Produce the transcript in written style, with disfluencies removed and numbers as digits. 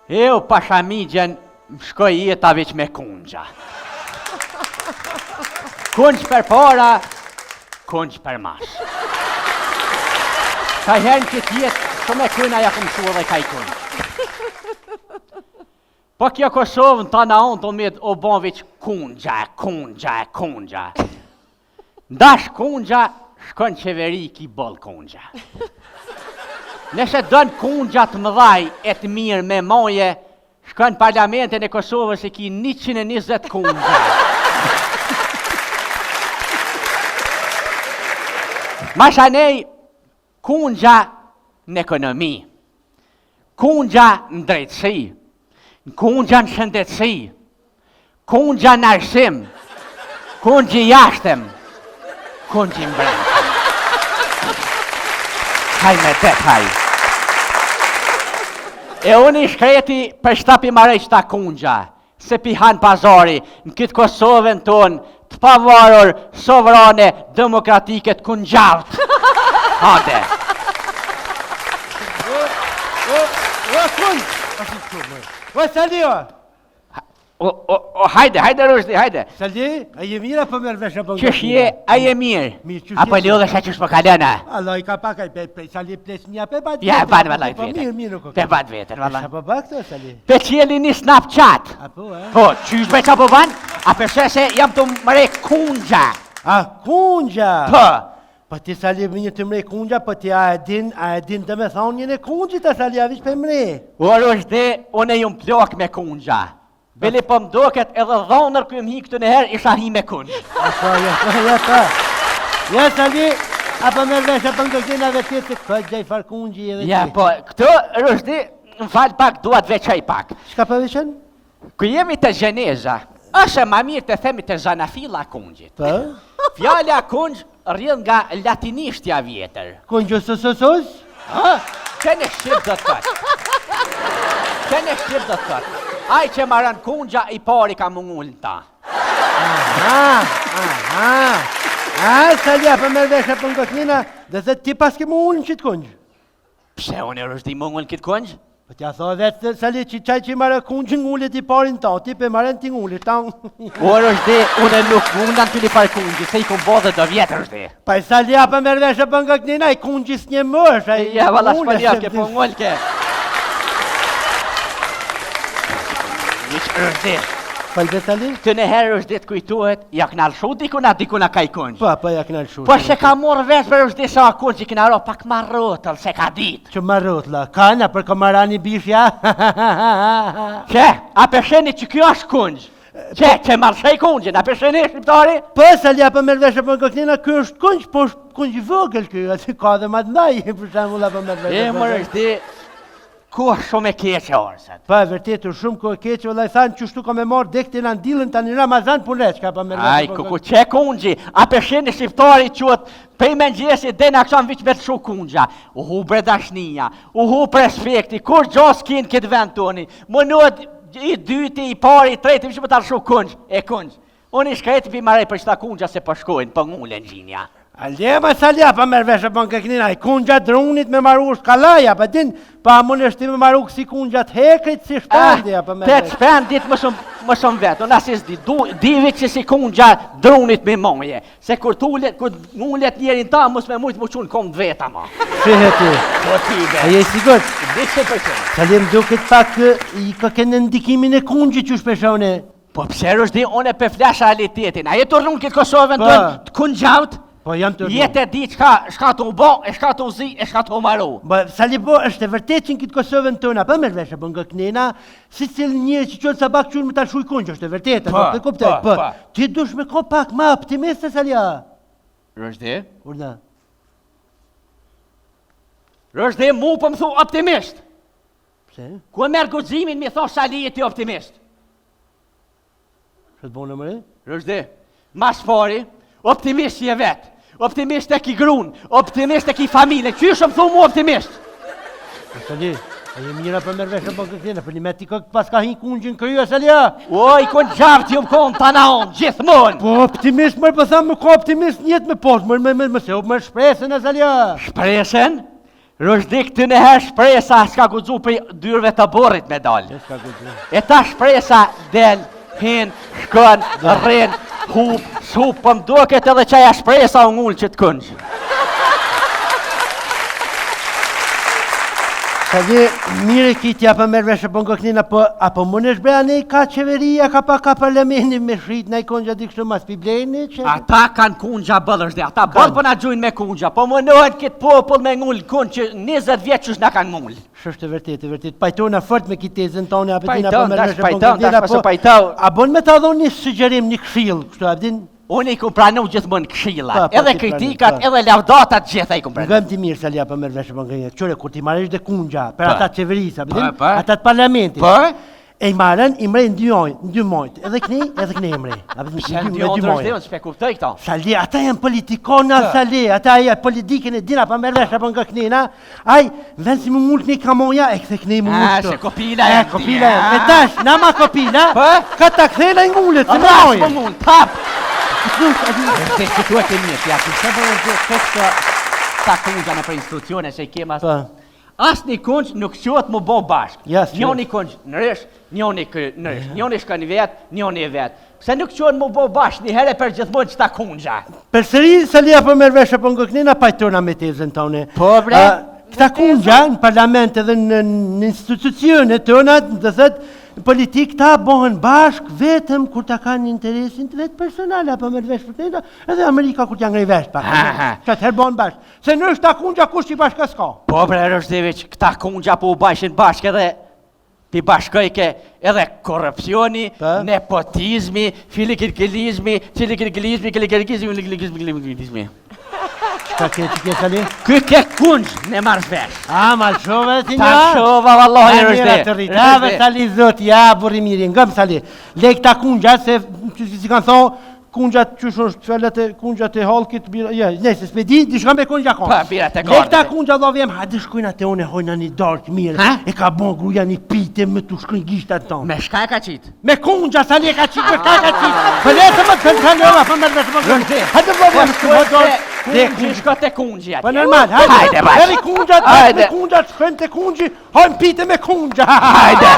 Eu pashamigjen më shkoj jeta veç me kungja. Kungj për para, kungj për mas. Ka herën këtë jetë, shumë e kujna ja këmë shua dhe ka i kungj. Po kjo Kosovë në tana onë të med o bon veç kungja. Ndash kungja, shkon qeveri ki bol kungja. Nëse dënë kungja të mëdhaj e të mirë me moje, shkon parlamentin e Kosovës e ki 120 kungja. Mashanej, kungja në ekonomi, kungja në drejtësi, kungja në shëndetësi, kungja në arsim, kungji jashtëm, kungji mbrëmshëm. Haj me det, haj. E unë i shkreti për shtapi marej qëta kungja, se pihan pazari në këtë Kosovën tonë, të pavarur, sovrane, demokratike të kungjart. Hade. Hajde, Rushdi, hajde. Saldi, a je mirë apo merr vesh apo? Qësh je, a je mirë? Apo lodhe sa qësh po kalena? Allah i ka pak Saldi ples mja pe bat. Ja, ban vallaj vetër. Mirë nuk. Pe bat vetër, vallaj. Apo bak to Saldi? Pe qeli një Snapchat. Apo, Po, qysh me qa po ban? A përse se jam të mre kungja. A kungja? Po. Po ti Saldi më një të mre kungja, po ti a e din dhe me thonë njën e kungjit, a Saldi a vish për mre. O Rushdi, unë e jum plok me kungja. Beli po mdoket edhe dhonër këm hi këtë nëherë isha hi me kunj. Apo, ja. Ja Saldi, apo merr vesh apo ngëgjena vetë të këtë gjaj far kungji edhe ti. Ja, po, këto Rushdi, më falë pak, duat veçaj pak. Shka për veçën? Kë jemi të gjeneza, është ma mirë të themi të zanafila kungjit. Po? Fjalla kungjë rrën nga latinishtja vjetër. Kungjë sosos? Që në shqip do të këtë. Aj që marën kungja i pari ka mungullin ta. Saldi, apo merr vesh apo ngëgjena, dhe se ti pas ke mungullin qitë kungjë. Pse unë e Rushdi mungullin këtë kungjë? Po t'ja tho vetë, Saldi, që qaj që i marë kungjë ngullit i parin ta, ti pe marën ti ngullit ta. O Rushdi, unë nuk mundan të li par kungjë, se i kom bodhe do vjetë Rushdi. Pa i Saldi, apo merr vesh apo ngëgjena, i kungjës një mësh. Ja, valla shpëlljaf ke po ngullke. Rushdi. Falbe Saldi? Këtë në herë Rushdi të kujtuhet, ja knalë shu dikuna ka i kungjë. Po, ja knalë shu. Po se ka morë vesh për Rushdi sa kungjë që kina ro pak marrotëll, se ka ditë. Që marrotëlla, kana për kamarani bishja? Që, a përsheni që kjo është kungjë? Që marshej kungjën, a përsheni shqiptari? Po, Saldi, apo merr vesh apo ngëgjena, kjo është kungjë, po është kungjë i vogël kjo, aty ka dhe ma të ndaj, për shembull apo merr vesh. E më Rushdi, ku është shumë e keqe orësat. Pa, vërtetur shumë ku e keqe, vëllai thanë që shtu ka me marrë dekti në ndilën të një Ramazan punet, ka pa me rrëtë. Aj, ku që kungji, a përsheni shqiptari qëtë pej me ngjesi dhe në akşam vich me të shu kungja. Uhu bredashnia, uhu prespekti, kur gjos kinë këtë vend toni, më nëtë i dyti, i pari, i treti, vishë më të shu kungjë, e kungjë. Unë i shkreti pi marej për qëta kungja se përshkojnë, për ngullën gjinja. Aljema Salja, pa merr vesh apo ngëgjena, i kungja drunit me maru shkalaja, pa din, pa mund është ti me maru kësi kungja të hekrit si shpendi, apo merr vesh. Të shpendit më shumë vetë, unë asis divi që si kungja drunit me moje, se kur ngullet njerin ta, mos me mujtë mu qunë kom të veta ma. Shihe ti. Po tibe. A je sigurt? Dikse përqenë. Salim duket pak i ka kene ndikimin e kungjit që shpeshone. Po pse Rushdi, unë e për flash realitetin, a jetë urlun këtë Kosovën të kungjaut? Po jam të jetë e di shka të u bo, e shka të u zi, e shka të u maru. Sali po, është e vërtet që në këtë Kosovën tëna, pa merr vesh apo ngëgjena, si cilë njërë që qënë sabak qënë më të shuj kungjë, është e vërtet, po. Ti dush me ko pak ma optimiste, Salja. Rushdi? Urda. Rushdi, mu për më thu optimist. Pse? Ku e merë guximin mi thosh Sali e ti optimist. Që të bonë në mëre? Rushdi, mas pari, optimist që je vetë. Optimist e ki grun, optimist e ki familje, që shumë thu mu optimist? Sali, a je mira për merr vesh apo ngëgjena, për një me ti pas ka hin kungjin kryo, Salja? O, i kon gjartë ju më konë të naon, gjithmonë. Po optimist më thamë më ka optimist njët me poshtë, më se më shpresën e Salja. Shpresën? Rëshdik të nëherë shpresa s'ka guxu për dyrve të borrit me dalë. E ta shpresa del, hin, shkën, rrin, hup, s'hup, po m'duket edhe qaja shpresa u ngull që t'këngjë. Sa dhe mire kitja për merë veshë për ngëknina, apo më në shbreja ne ka qeveria, ka parlamenti me shrit, ne i kongja di kështu mas piblejni që... Ata kanë kungja bëllësh dhe, ata bëllë për na gjujnë me kungja, po më nëhet këtë popull me ngull kungë që 20 vjetë qësh na kanë ngull. Shështë vërtet, pajtona fort me këtë tezën tonë, apetina Pajton, për merë veshë për pajton, ngëknina, pajton. a bon me ta dhonë një sugjerim, një këshill, kështu abdin... Unë i ku pranu gjithmonë këshillat, edhe kritikat, edhe lavdatat gjitha i ku pranu. Ngëm ti mirë sa lia për merë veshë për ngëknina, qëre, kur ti marrësh dhe kungja, për ata qeverisa, ata të parlamentit, e i marën, i mrej në dy mojt, edhe këne i mrej. Pse në dy ondrës dhe unë s'pe kuptoj këto. Sali, ata janë politikona, Sali, ata janë politikën e dina për merë veshë për ngëknina, aj, vend si më mullë këni kamoja, e këthe këni më mullë Se kopila e kopila e, e tash, na ma kopila, ka ta këthela i ngullet, se më mojë. Këtu e ke mirë, ja, përse përë këtë ta kungja në për institucione se i kemas. Asë një kungj nuk qëtë më bo bashkë. Njoni kungj në rësh, njoni në rësh, njoni shka një vetë, njoni e vetë. Pse nuk qëtë më bo bashkë një herë për gjithmonë që ta kungja. Për sëri, Salia për merë veshë për ngëknina, pajtona me tezën tone. Po, bre? Këta kungja në parlament edhe në institucione tona, dhe thëtë, politik ta bohen bashk vetëm kur ta kanë interesin të vetë personale, apo me të vesh për të edhe Amerika kur t'ja ngrej vesh pak. Që atëherë bohen bashk. Se në është ta kungja kush që i bashka s'ka. Po bre Rëshdeviq, këta kungja po u bajshin bashk edhe pi bashkojke edhe korupcioni, nepotizmi, filikirkilizmi, cilikirkilizmi. Ka ke që ke Sali? Ky ke kunj në marrë vesh. Ma shove ti nga? Ta shova, vallahi Rëshdeviq. Rave Sali zot, ja buri miri, ngëm Sali. Le këta kungja, se si kanë thonë, kungjat që është fjallet e kungjat e halkit, nëse s'me di shkam e kungja konë. Pa, birat e gardit. Le këta kungja do vjem, hajde shkojnë atë one hojna një darkë mirë, e ka bon gruja një pite me të shkojnë gishtat tonë. Me shka e ka qitë? Me kungja, Sali e ka qitë, me shka e ka qitë. Pëlletë më të këllëva, për mërë të më hajde do vjem shkojnë. Kungjë shko të kungjë atje. Po normal, hajde. Eri kungjat, shkojnë të kungjë, hojnë pite me kungjë. Hajde.